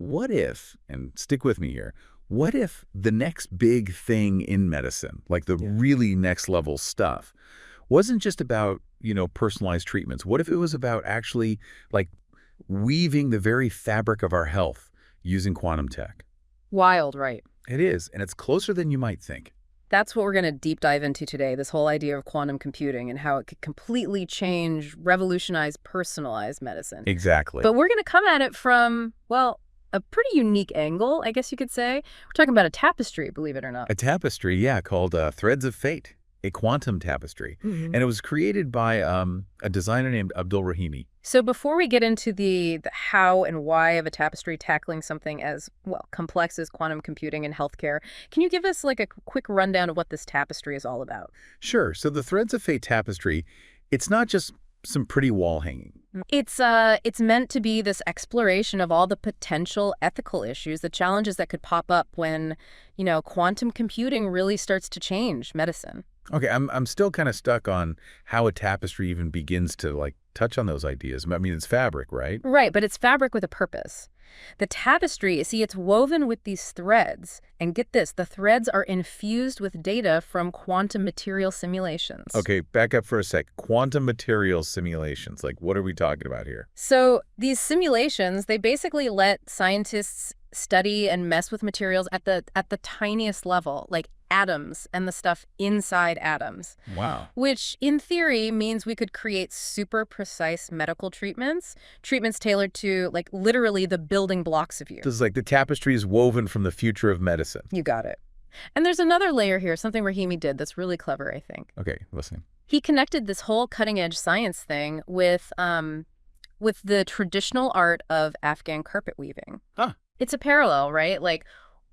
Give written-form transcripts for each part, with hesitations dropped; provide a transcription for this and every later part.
what if, and stick with me here, what if the next big thing in medicine, like the really next level stuff, wasn't just about, personalized treatments? What if it was about actually, like, weaving the very fabric of our health using quantum tech? Wild, right? It is, and it's closer than you might think. That's what we're going to deep dive into today, this whole idea of quantum computing and how it could completely change, revolutionize, personalized medicine. Exactly. But we're going to come at it from, well, a pretty unique angle, I guess you could say. We're talking about a tapestry, believe it or not. A tapestry, yeah, called Threads of Fate, a quantum tapestry. And it was created by a designer named Rahimi. So before we get into the how and why of a tapestry tackling something as, well, complex as quantum computing and healthcare, can you give us like a quick rundown of what this tapestry is all about? Sure. So the Threads of Fate tapestry, it's not just some pretty wall hanging. It's meant to be this exploration of all the potential ethical issues, the challenges that could pop up when, quantum computing really starts to change medicine. Okay, I'm still kind of stuck on how a tapestry even begins to, like, touch on those ideas. I mean, it's fabric, right? Right, but it's fabric with a purpose. The tapestry, see, it's woven with these threads. And get this, the threads are infused with data from quantum material simulations. Okay, back up for a sec. Quantum material simulations, like, what are we talking about here? So these simulations, they basically let scientists study and mess with materials at the tiniest level, like atoms and the stuff inside atoms. Wow. Which, in theory, means we could create super precise medical treatments tailored to, like, literally the building blocks of you. This is like the tapestry is woven from the future of medicine. You got it. And there's another layer here, something Rahimi did that's really clever, I think. Okay, listen. He connected this whole cutting-edge science thing with the traditional art of Afghan carpet weaving. Huh. It's a parallel, right? Like,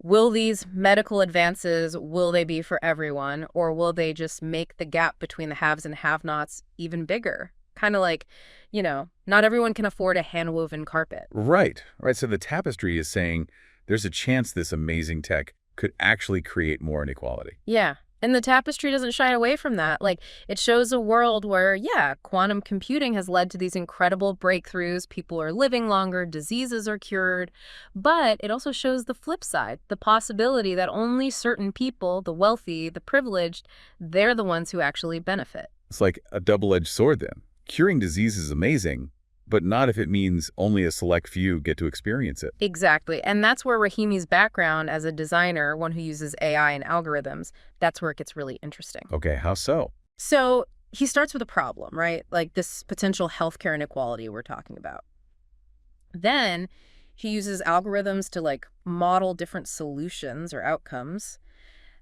will these medical advances, will they be for everyone, or will they just make the gap between the haves and have-nots even bigger? Kind of like, not everyone can afford a hand-woven carpet. Right. So the tapestry is saying there's a chance this amazing tech could actually create more inequality. Yeah. And the tapestry doesn't shy away from that. Like, it shows a world where, quantum computing has led to these incredible breakthroughs. People are living longer, diseases are cured. But it also shows the flip side, the possibility that only certain people, the wealthy, the privileged, they're the ones who actually benefit. It's like a double-edged sword then. Curing disease is amazing, but not if it means only a select few get to experience it. Exactly. And that's where Rahimi's background as a designer, one who uses AI and algorithms, that's where it gets really interesting. Okay, how so? So he starts with a problem, right? Like this potential healthcare inequality we're talking about. Then he uses algorithms to, like, model different solutions or outcomes.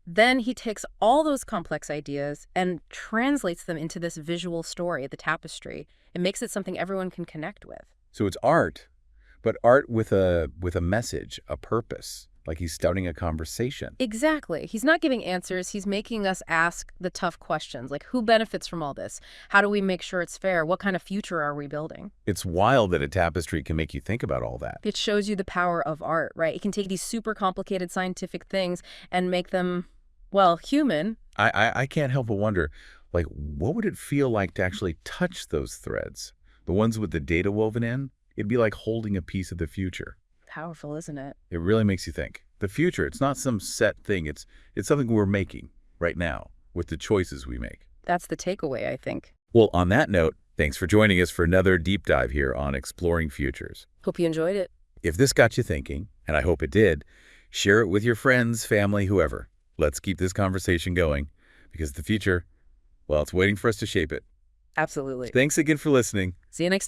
Then he takes all those complex ideas and translates them into this visual story, the tapestry. It makes it something everyone can connect with. So it's art, but art with a message, a purpose, like he's starting a conversation. Exactly. He's not giving answers. He's making us ask the tough questions, like, who benefits from all this? How do we make sure it's fair? What kind of future are we building? It's wild that a tapestry can make you think about all that. It shows you the power of art, right? It can take these super complicated scientific things and make them, well, human. I can't help but wonder, like, what would it feel like to actually touch those threads? The ones with the data woven in? It'd be like holding a piece of the future. Powerful, isn't it? It really makes you think. The future, it's not some set thing. It's something we're making right now with the choices we make. That's the takeaway, I think. Well, on that note, thanks for joining us for another deep dive here on Exploring Futures. Hope you enjoyed it. If this got you thinking, and I hope it did, share it with your friends, family, whoever. Let's keep this conversation going, because the future, well, it's waiting for us to shape it. Absolutely. Thanks again for listening. See you next time.